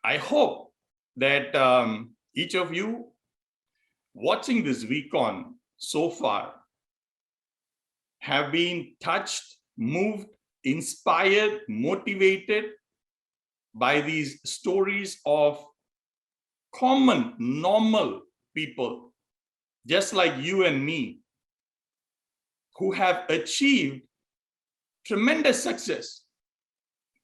I hope that each of you watching this Vcon so far have been touched, moved, inspired, motivated by these stories of common, normal people, just like you and me, who have achieved tremendous success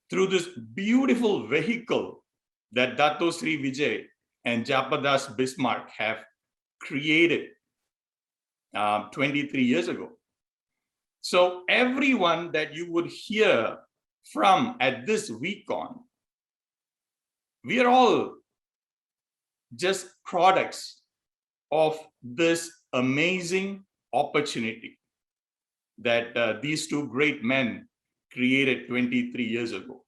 through this beautiful vehicle that Dato Sri Vijay and Japadas Bismarck have created 23 years ago. So everyone that you would hear from at this Vcon, we are all just products of this amazing opportunity that these two great men created 23 years ago.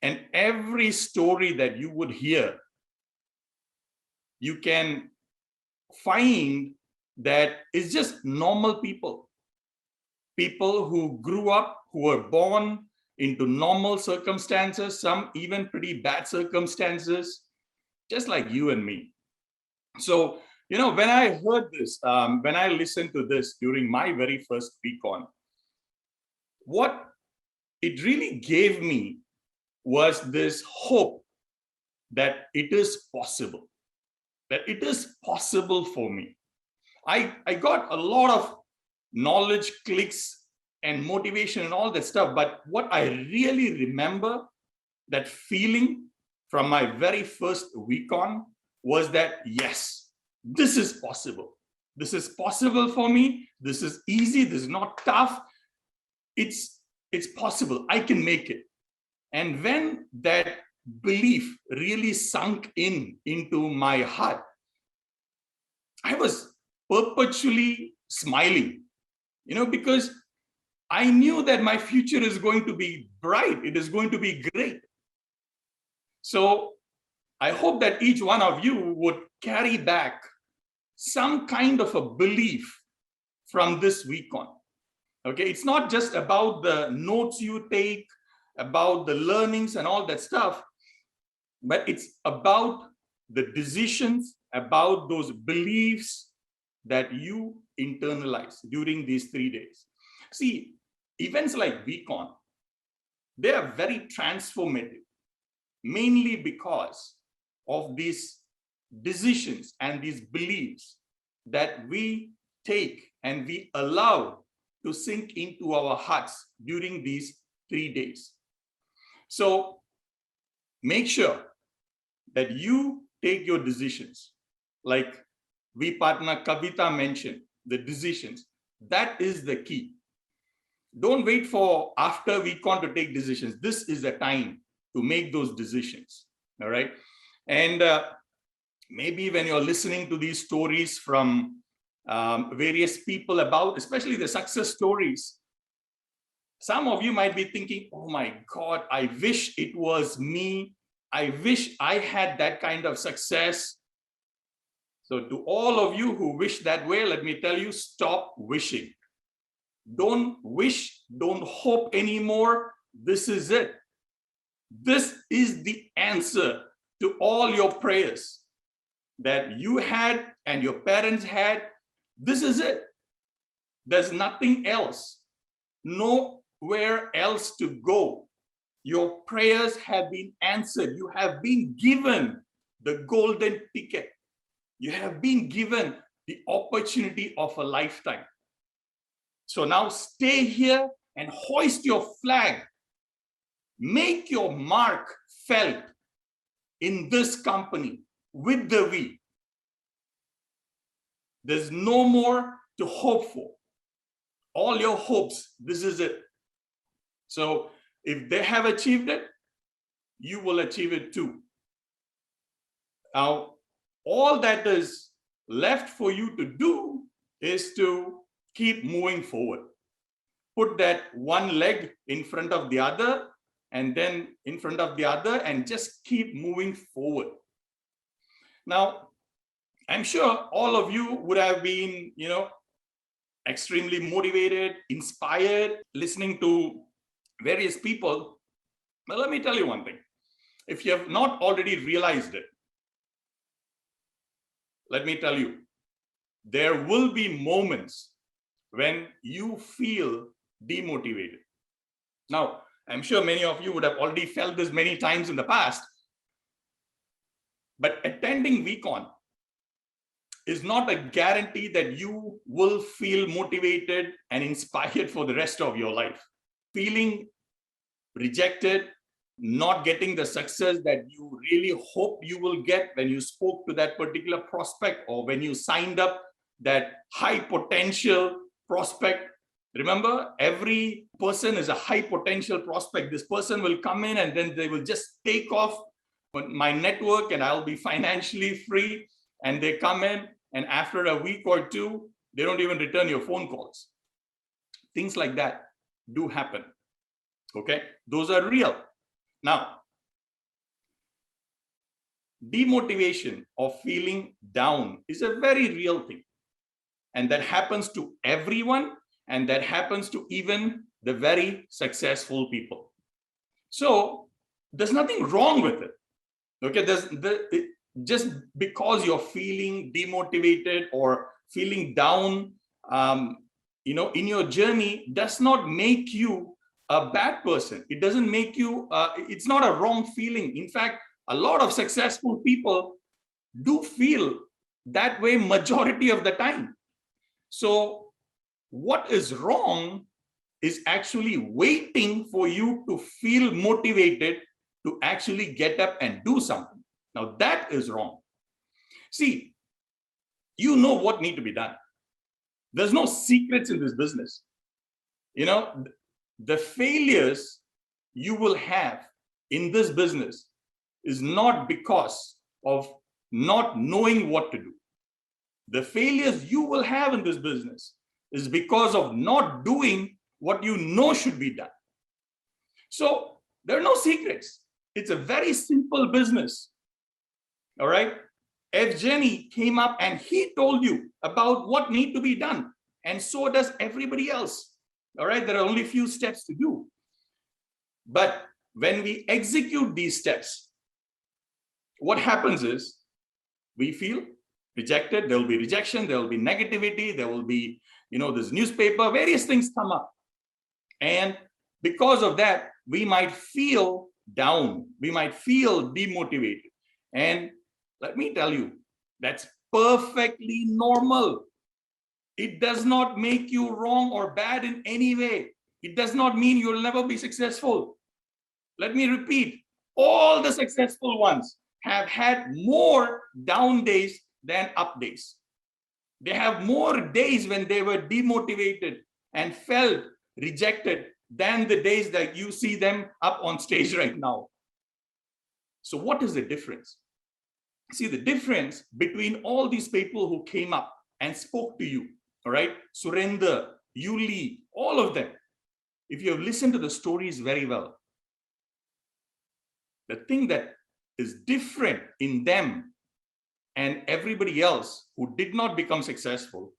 And every story that you would hear, you can find that it's just normal people. People who grew up, who were born into normal circumstances, some even pretty bad circumstances, just like you and me. So, when I heard this, when I listened to this during my very first Vcon, what it really gave me was this hope that it is possible, for me. I got a lot of knowledge, clicks, and motivation and all that stuff. But what I really remember, that feeling from my very first Vcon, was that, yes, this is possible. This is possible for me. This is easy. This is not tough. It's possible. I can make it. And when that belief really sunk into my heart, I was perpetually smiling, because I knew that my future is going to be bright. It is going to be great. So I hope that each one of you would carry back some kind of a belief from this Vcon. Okay, it's not just about the notes you take, about the learnings and all that stuff, but it's about the decisions, about those beliefs that you internalize during these 3 days. See, events like Vcon, they are very transformative, mainly because of these decisions and these beliefs that we take and we allow to sink into our hearts during these 3 days. So make sure that you take your decisions, like partner Kavita mentioned, the decisions. That is the key. Don't wait for after Vcon to take decisions. This is the time to make those decisions. All right. And maybe when you're listening to these stories from various people about, especially the success stories, some of you might be thinking, oh my God, I wish it was me. I wish I had that kind of success. So to all of you who wish that way, let me tell you, stop wishing. Don't wish, don't hope anymore. This is it. This is the answer to all your prayers that you had and your parents had. This is it. There's nothing else. Nowhere else to go. Your prayers have been answered. You have been given the golden ticket. You have been given the opportunity of a lifetime. So now stay here and hoist your flag. Make your mark felt in this company with the V. There's no more to hope for. All your hopes, this is it. So if they have achieved it, you will achieve it too. Now, all that is left for you to do is to keep moving forward. Put that one leg in front of the other and then in front of the other and just keep moving forward. Now, I'm sure all of you would have been, extremely motivated, inspired, listening to various people. But let me tell you one thing. If you have not already realized it, let me tell you, there will be moments when you feel demotivated. Now, I'm sure many of you would have already felt this many times in the past, but attending Vcon is not a guarantee that you will feel motivated and inspired for the rest of your life. Feeling rejected, not getting the success that you really hope you will get when you spoke to that particular prospect or when you signed up that high potential prospect. Remember, every person is a high potential prospect. This person will come in and then they will just take off my network and I'll be financially free. And they come in and after a week or two, they don't even return your phone calls. Things like that do happen. Okay, those are real. Now, demotivation or feeling down is a very real thing. And that happens to everyone, and that happens to even the very successful people. So there's nothing wrong with it. Okay, just because you're feeling demotivated or feeling down, in your journey does not make you a bad person. It doesn't make you, it's not a wrong feeling. In fact, a lot of successful people do feel that way majority of the time. So what is wrong is actually waiting for you to feel motivated to actually get up and do something. Now that is wrong. See, you know what needs to be done. There's no secrets in this business. The failures you will have in this business is not because of not knowing what to do. The failures you will have in this business is because of not doing what you know should be done. So there are no secrets. It's a very simple business. All right. Evgeny came up and he told you about what needs to be done. And so does everybody else. All right. There are only a few steps to do. But when we execute these steps, what happens is we feel rejected. There will be rejection. There will be negativity. There will be, this newspaper, various things come up. And because of that, we might feel down. We might feel demotivated. And let me tell you, that's perfectly normal. It does not make you wrong or bad in any way. It does not mean you'll never be successful. Let me repeat, all the successful ones have had more down days than up days. They have more days when they were demotivated and felt rejected than the days that you see them up on stage right now. So what is the difference? See, the difference between all these people who came up and spoke to you, all right, Surender, Yuli, all of them, if you have listened to the stories very well, the thing that is different in them and everybody else who did not become successful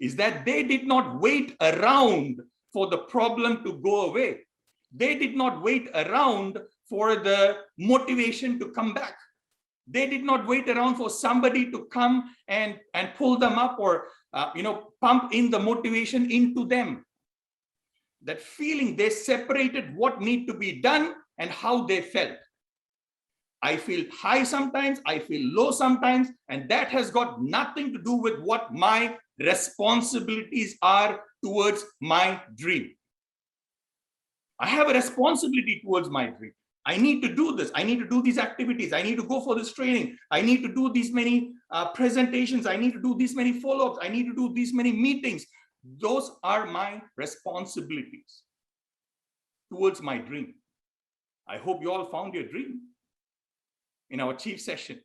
is that they did not wait around for the problem to go away. They did not wait around for the motivation to come back. They did not wait around for somebody to come and pull them up or, pump in the motivation into them. That feeling, they separated what need to be done and how they felt. I feel high sometimes, I feel low sometimes, and that has got nothing to do with what my responsibilities are towards my dream. I have a responsibility towards my dream. I need to do this. I need to do these activities. I need to go for this training. I need to do these many presentations. I need to do these many follow-ups. I need to do these many meetings. Those are my responsibilities towards my dream. I hope you all found your dream in our chief session.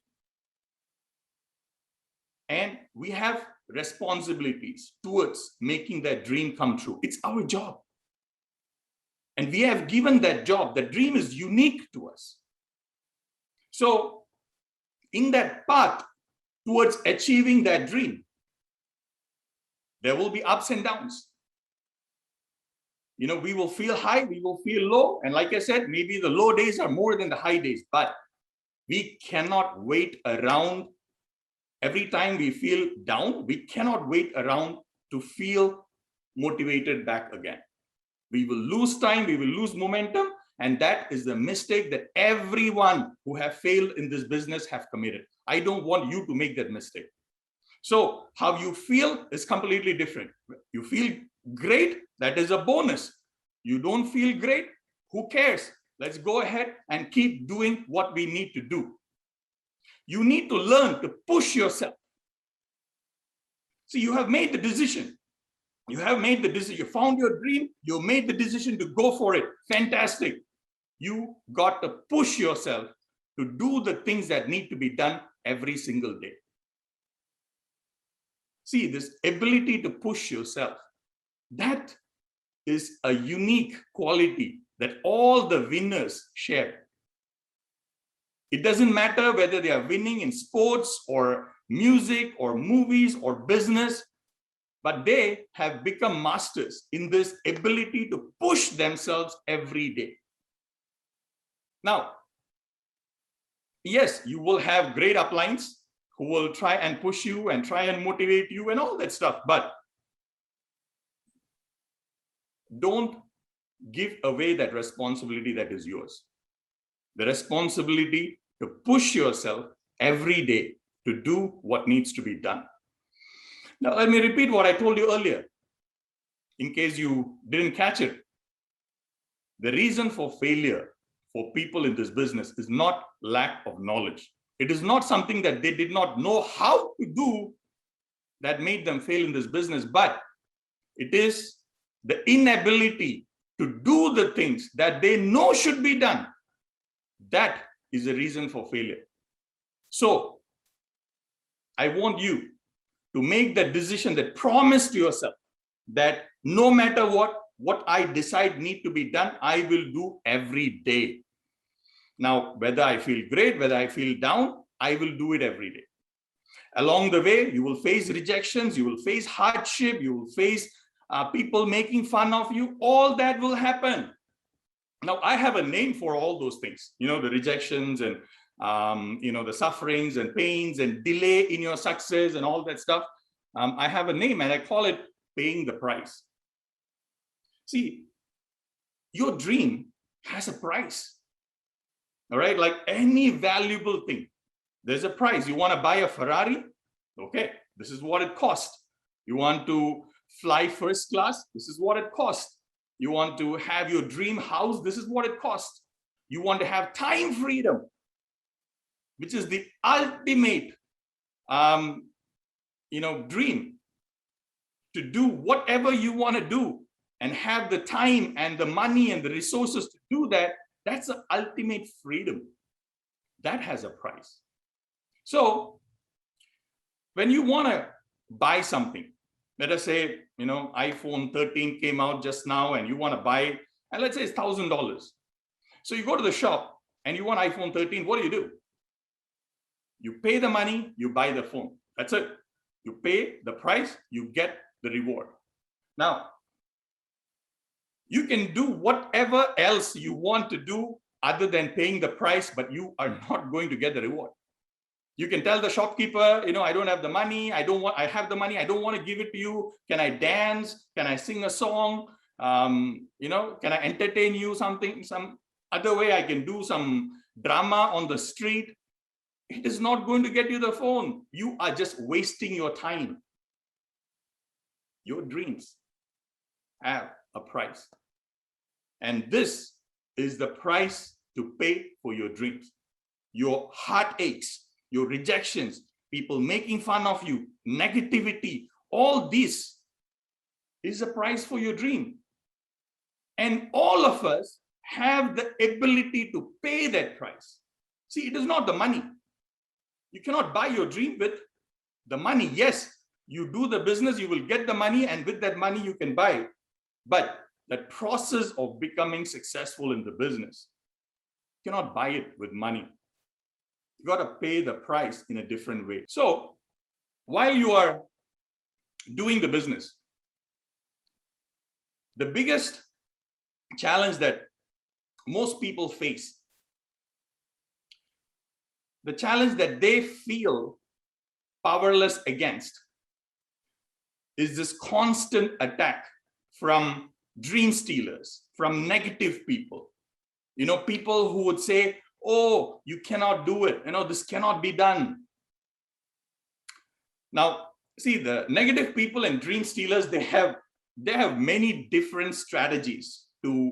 And we have responsibilities towards making that dream come true. It's our job. And we have given that job. The dream is unique to us. So in that path towards achieving that dream, there will be ups and downs. We will feel high, we will feel low. And like I said, maybe the low days are more than the high days, but we cannot wait around. Every time we feel down, we cannot wait around to feel motivated back again. We will lose time, we will lose momentum. And that is the mistake that everyone who have failed in this business have committed. I don't want you to make that mistake. So how you feel is completely different. You feel great, that is a bonus. You don't feel great, who cares? Let's go ahead and keep doing what we need to do. You need to learn to push yourself. So you have made the decision. You have made the decision. You found your dream. You made the decision to go for it. Fantastic. You got to push yourself to do the things that need to be done every single day. See, this ability to push yourself, that is a unique quality that all the winners share. It doesn't matter whether they are winning in sports or music or movies or business, but they have become masters in this ability to push themselves every day. Now, yes, you will have great uplines who will try and push you and try and motivate you and all that stuff, but don't give away that responsibility that is yours. The responsibility to push yourself every day to do what needs to be done. Now, let me repeat what I told you earlier, in case you didn't catch it. The reason for failure for people in this business is not lack of knowledge. It is not something that they did not know how to do that made them fail in this business, but it is the inability to do the things that they know should be done. That is the reason for failure. So I want you to make that decision, that promise to yourself that no matter what I decide need to be done, I will do every day. Now, whether I feel great, whether I feel down, I will do it every day. Along the way, you will face rejections, you will face hardship, you will face people making fun of you. All that will happen. Now, I have a name for all those things, the rejections and the sufferings and pains and delay in your success and all that stuff. I have a name and I call it paying the price. See, your dream has a price. All right, like any valuable thing, there's a price. You want to buy a Ferrari? Okay, this is what it costs. You want to fly first class? This is what it costs. You want to have your dream house? This is what it costs. You want to have time freedom, which is the ultimate, dream, to do whatever you want to do and have the time and the money and the resources to do that. That's the ultimate freedom. That has a price. So when you want to buy something, let us say, iPhone 13 came out just now and you want to buy it, and let's say it's $1,000. So you go to the shop and you want iPhone 13, what do? You pay the money, you buy the phone. That's it. You pay the price, you get the reward. Now, you can do whatever else you want to do other than paying the price, but you are not going to get the reward. You can tell the shopkeeper, I don't have the money. I have the money. I don't want to give it to you. Can I dance? Can I sing a song? Can I entertain you some other way? I can do some drama on the street. It is not going to get you the phone. You are just wasting your time. Your dreams have a price. And this is the price to pay for your dreams. Your heartaches, your rejections, people making fun of you, negativity, all this is a price for your dream. And all of us have the ability to pay that price. See, it is not the money. You cannot buy your dream with the money. Yes, you do the business, you will get the money, and with that money you can buy it. But that process of becoming successful in the business, you cannot buy it with money. You got to pay the price in a different way. So while you are doing the business, the biggest challenge that most people face, the challenge that they feel powerless against, is this constant attack from dream stealers, from negative people. People who would say, oh, you cannot do it. This cannot be done. Now, see, the negative people and dream stealers, they have many different strategies to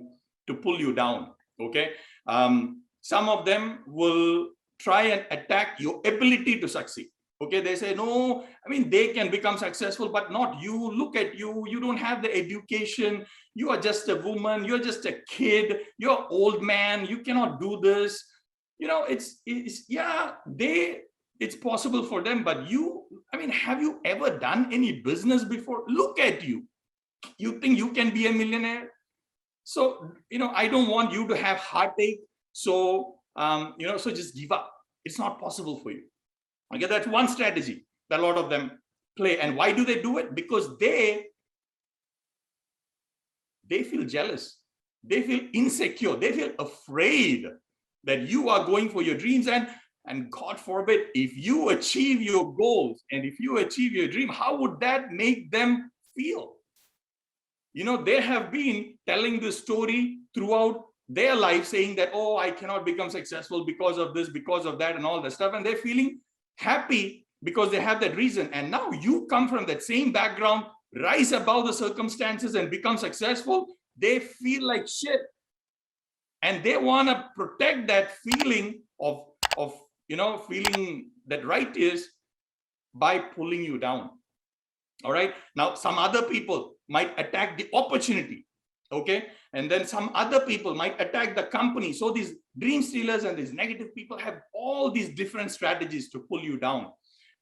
pull you down. Okay. Some of them will try and attack your ability to succeed. Okay, they say, no, they can become successful, but not you. Look at you. You don't have the education. You are just a woman. You're just a kid. You're an old man. You cannot do this. It's possible for them, but you, have you ever done any business before? Look at you. You think you can be a millionaire? So, I don't want you to have heartache. So, so just give up. It's not possible for you. Okay, that's one strategy that a lot of them play. And why do they do it? Because they feel jealous. They feel insecure. They feel afraid that you are going for your dreams. And God forbid, if you achieve your goals and if you achieve your dream, how would that make them feel? They have been telling this story throughout their life, saying that, oh, I cannot become successful because of this, because of that, and all that stuff. And they're feeling happy because they have that reason. And now you come from that same background, rise above the circumstances and become successful. They feel like shit. And they want to protect that feeling of feeling that right is by pulling you down. All right. Now, some other people might attack the opportunity. Okay. And then some other people might attack the company. So these dream stealers and these negative people have all these different strategies to pull you down.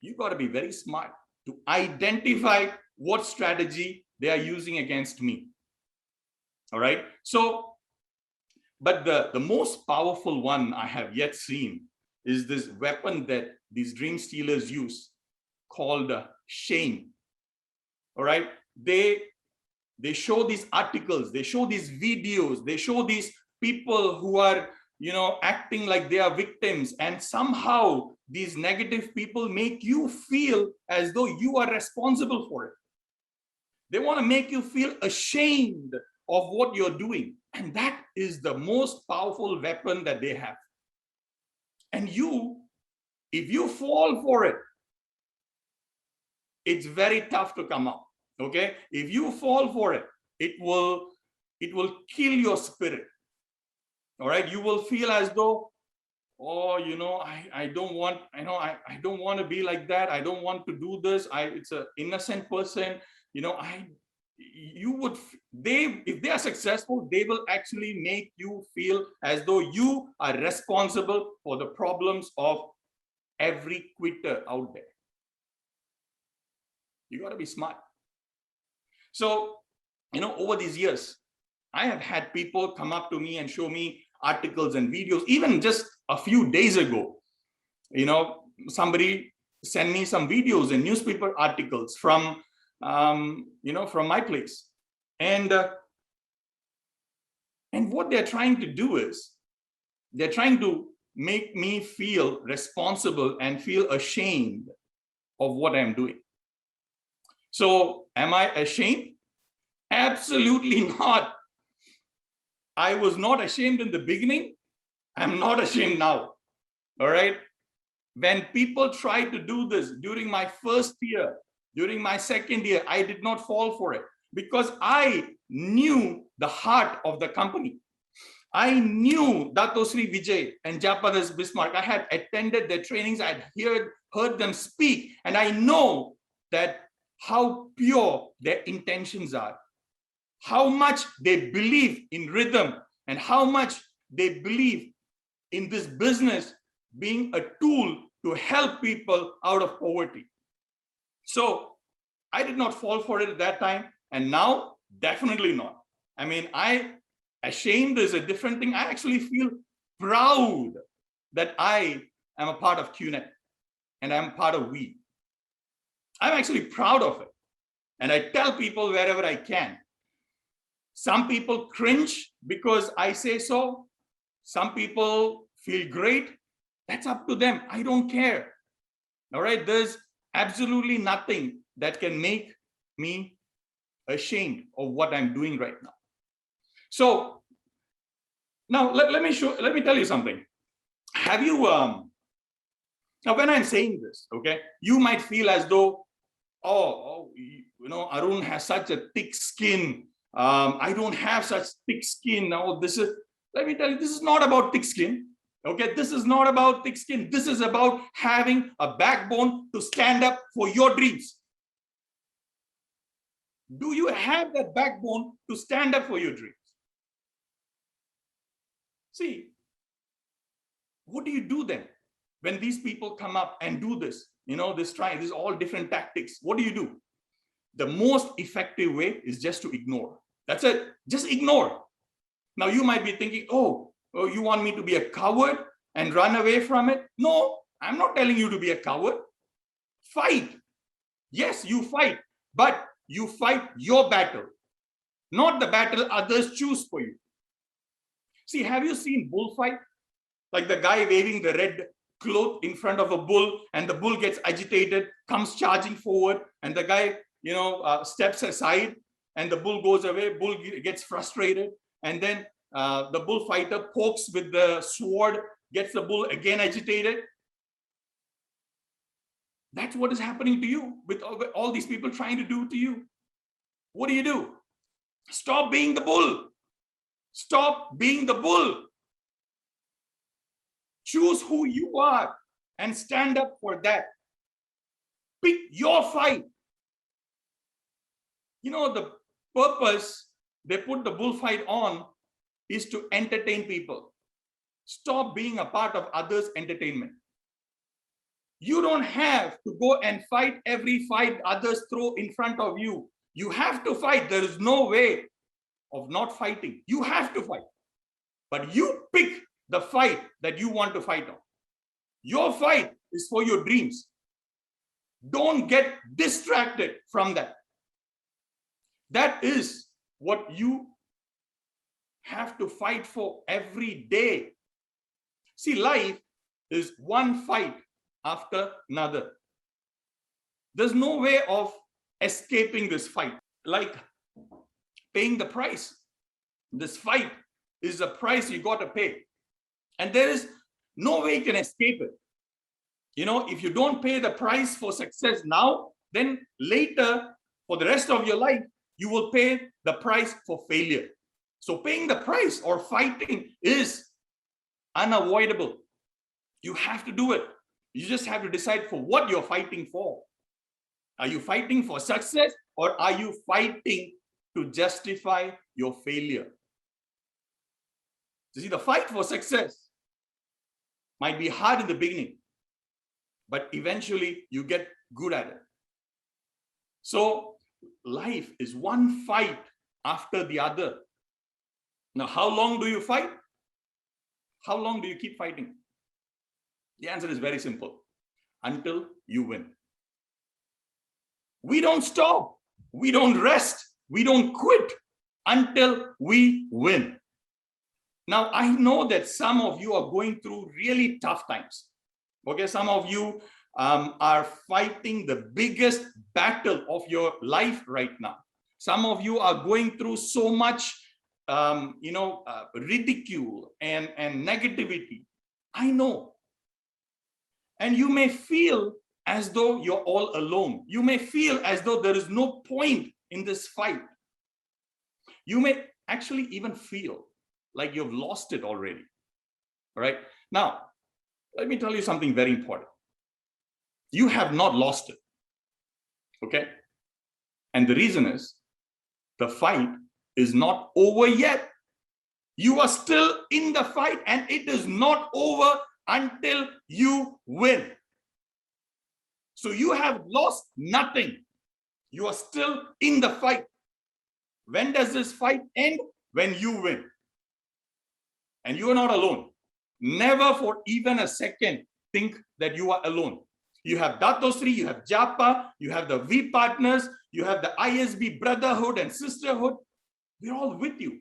You got to be very smart to identify what strategy they are using against me. All right. So, but the most powerful one I have yet seen is this weapon that these dream stealers use called shame. All right. They show these articles, they show these videos, they show these people who are, acting like they are victims. And somehow these negative people make you feel as though you are responsible for it. They want to make you feel ashamed of what you're doing. And that is the most powerful weapon that they have. And if you fall for it, it's very tough to come up. Okay, if you fall for it, it will kill your spirit. All right, you will feel as though, oh, I don't want, I don't want to be like that. I don't want to do this. It's an innocent person. If they are successful, they will actually make you feel as though you are responsible for the problems of every quitter out there. You got to be smart. So, over these years, I have had people come up to me and show me articles and videos. Even just a few days ago, somebody sent me some videos and newspaper articles from my place. And what they're trying to do is they're trying to make me feel responsible and feel ashamed of what I'm doing. So am I ashamed? Absolutely not. I was not ashamed in the beginning. I'm not ashamed now. All right. When people tried to do this during my first year, during my second year, I did not fall for it because I knew the heart of the company. I knew Dato Sri Vijay and Japadas Bismarck. I had attended their trainings. I had heard them speak, and I know that how pure their intentions are, how much they believe in rhythm, and how much they believe in this business being a tool to help people out of poverty. So I did not fall for it at that time, and now definitely not. Ashamed is a different thing. I actually feel proud that I am a part of QNet and I'm part of We. I'm actually proud of it. And I tell people wherever I can. Some people cringe because I say so. Some people feel great. That's up to them. I don't care. All right. There's absolutely nothing that can make me ashamed of what I'm doing right now. So now let me tell you something. Have you now when I'm saying this, okay, you might feel as though, Arun has such a thick skin. I don't have such thick skin. Now let me tell you, this is not about thick skin. Okay, this is not about thick skin. This is about having a backbone to stand up for your dreams. Do you have that backbone to stand up for your dreams? See, what do you do then when these people come up and do this? This all different tactics. What do? The most effective way is just to ignore. That's it. Just ignore. Now you might be thinking, oh, you want me to be a coward and run away from it? No, I'm not telling you to be a coward. Fight. Yes, you fight, but you fight your battle, not the battle others choose for you. See, have you seen bullfight? Like the guy waving the red cloth in front of a bull, and the bull gets agitated, comes charging forward, and the guy, steps aside, and the bull goes away. Bull gets frustrated, and then the bullfighter pokes with the sword, gets the bull again agitated. That's what is happening to you with all these people trying to do to you. What do? Stop being the bull. Stop being the bull. Choose who you are and stand up for that. Pick your fight. The purpose they put the bullfight on is to entertain people. Stop being a part of others' entertainment. You don't have to go and fight every fight others throw in front of you. You have to fight. There is no way of not fighting. You have to fight. But you pick the fight that you want to fight on. Your fight is for your dreams. Don't get distracted from that. That is what you have to fight for every day. See, life is one fight after another. There's no way of escaping this fight, like paying the price. This fight is the price you got to pay. And there is no way you can escape it. If you don't pay the price for success now, then later, for the rest of your life, you will pay the price for failure. So paying the price or fighting is unavoidable. You have to do it. You just have to decide for what you're fighting for. Are you fighting for success, or are you fighting to justify your failure? You see, the fight for success might be hard in the beginning, but eventually you get good at it. So life is one fight after the other. Now, how long do you fight? How long do you keep fighting? The answer is very simple. Until you win. We don't stop. We don't rest. We don't quit until we win. Now, I know that some of you are going through really tough times. Okay, some of you are fighting the biggest battle of your life right now. Some of you are going through so much, ridicule and negativity. I know. And you may feel as though you're all alone. You may feel as though there is no point in this fight. You may actually even feel like you've lost it already. All right. Now, let me tell you something very important. You have not lost it. Okay. And the reason is the fight is not over yet. You are still in the fight, and it is not over until you win. So you have lost nothing. You are still in the fight. When does this fight end? When you win. And you are not alone. Never for even a second think that you are alone. You have Datosri, you have Japa, you have the V partners, you have the ISB brotherhood and sisterhood. We're all with you.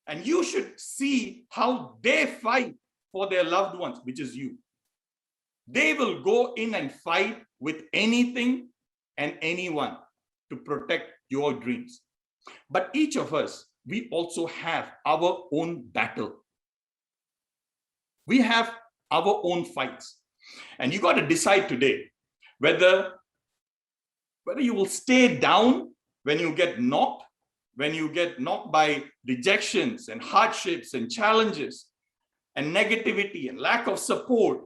And you should see how they fight for their loved ones, which is you. They will go in and fight with anything and anyone to protect your dreams. But each of us, we also have our own battle. We have our own fights. And you got to decide today whether you will stay down when you get knocked by rejections and hardships and challenges and negativity and lack of support.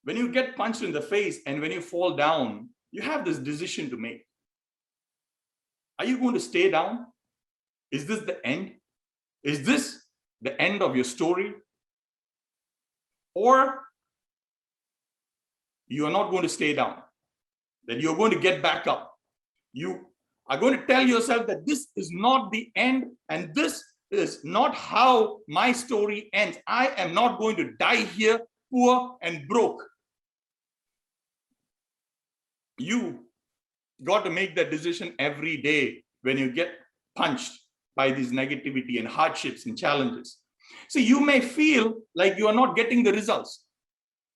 When you get punched in the face and when you fall down, you have this decision to make. Are you going to stay down? Is this the end? Is this the end of your story? Or you are not going to stay down, that you're going to get back up. You are going to tell yourself that this is not the end and this is not how my story ends. I am not going to die here poor and broke. You got to make that decision every day when you get punched by this negativity and hardships and challenges. See, you may feel like you are not getting the results.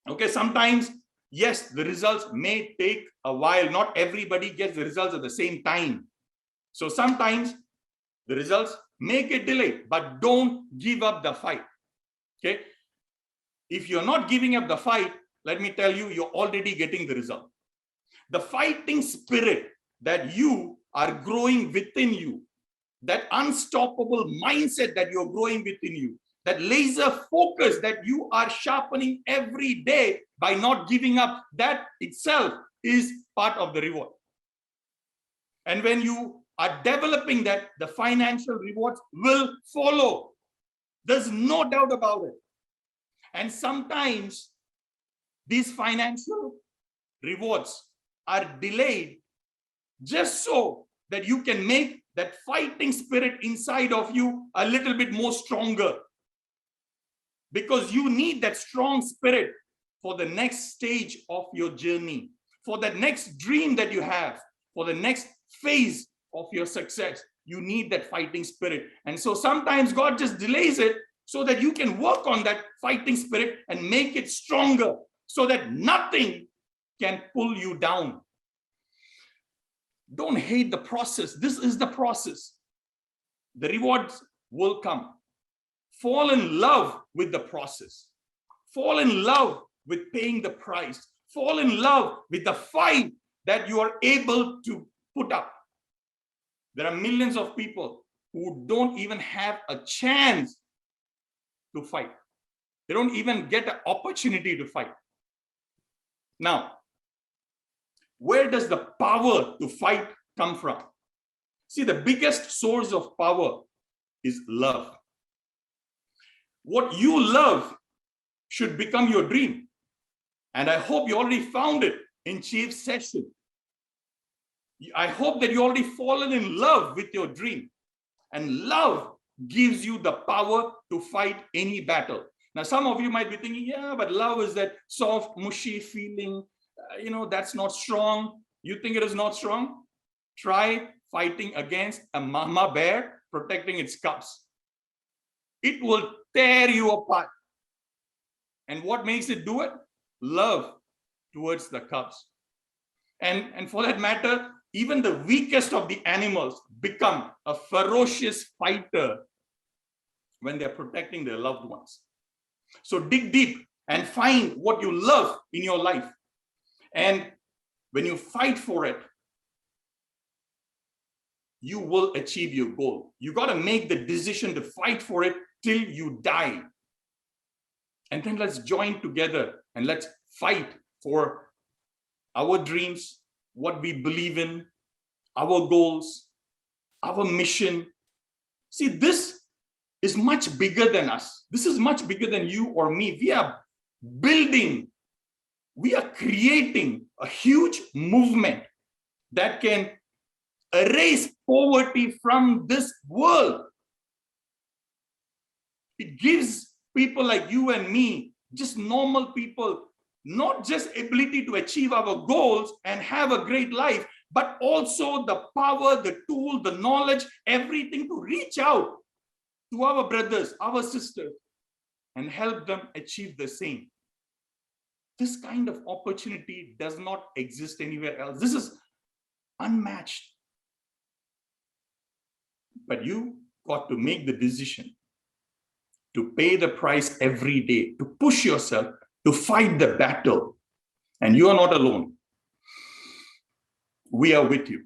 Okay, sometimes, yes, the results may take a while. Not everybody gets the results at the same time. So sometimes the results may get delayed, but don't give up the fight. Okay, if you're not giving up the fight, let me tell you, you're already getting the result. The fighting spirit that you are growing within you, that unstoppable mindset that you're growing within you, that laser focus that you are sharpening every day by not giving up, that itself is part of the reward. And when you are developing that, the financial rewards will follow. There's no doubt about it. And sometimes these financial rewards are delayed just so that you can make that fighting spirit inside of you a little bit more stronger. Because you need that strong spirit for the next stage of your journey, for the next dream that you have, for the next phase of your success. You need that fighting spirit. And so sometimes God just delays it so that you can work on that fighting spirit and make it stronger so that nothing can pull you down. Don't hate the process. This is the process. The rewards will come. Fall in love with the process. Fall in love with paying the price. Fall in love with the fight that you are able to put up. There are millions of people who don't even have a chance to fight. They don't even get an opportunity to fight. Now, where does the power to fight come from? See, the biggest source of power is love. What you love should become your dream. And I hope you already found it in Chief's session. I hope that you already fallen in love with your dream. And love gives you the power to fight any battle. Now, some of you might be thinking, yeah, but love is that soft, mushy feeling. That's not strong. You think it is not strong? Try fighting against a mama bear protecting its cubs. It will tear you apart. And what makes it do it? Love towards the cubs. And for that matter, even the weakest of the animals become a ferocious fighter when they're protecting their loved ones. So dig deep and find what you love in your life. And when you fight for it, you will achieve your goal. You got to make the decision to fight for it till you die. And then let's join together and let's fight for our dreams, what we believe in, our goals, our mission. See, this is much bigger than us. This is much bigger than you or me. We are building, we are creating a huge movement that can erase poverty from this world. It gives people like you and me, just normal people, not just ability to achieve our goals and have a great life, but also the power, the tool, the knowledge, everything to reach out to our brothers, our sisters, and help them achieve the same. This kind of opportunity does not exist anywhere else. This is unmatched. But you got to make the decision to pay the price every day, to push yourself, to fight the battle. And you are not alone. We are with you.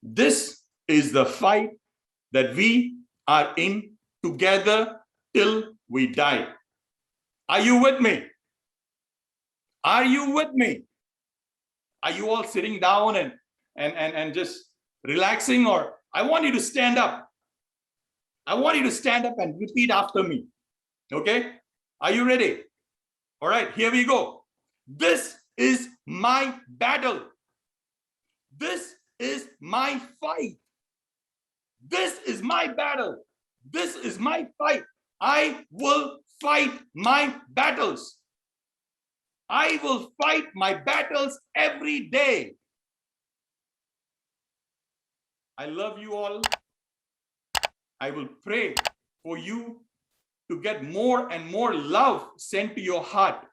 This is the fight that we are in together till we die. Are you with me? Are you with me? Are you all sitting down and just relaxing? Or I want you to stand up. I want you to stand up and repeat after me. Okay? Are you ready? All right, here we go. This is my battle. This is my fight. This is my battle. This is my fight. I will fight my battles. I will fight my battles every day. I love you all. I will pray for you to get more and more love sent to your heart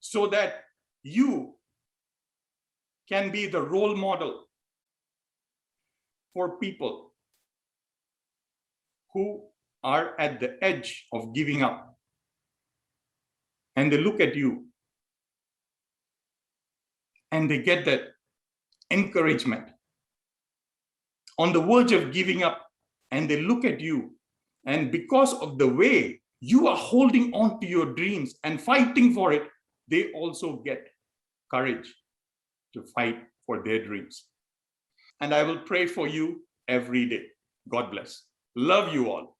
so that you can be the role model for people who are at the edge of giving up. And they look at you and they get that encouragement on the verge of giving up, and they look at you, and because of the way you are holding on to your dreams and fighting for it, they also get courage to fight for their dreams. And I will pray for you every day. God bless. Love you all.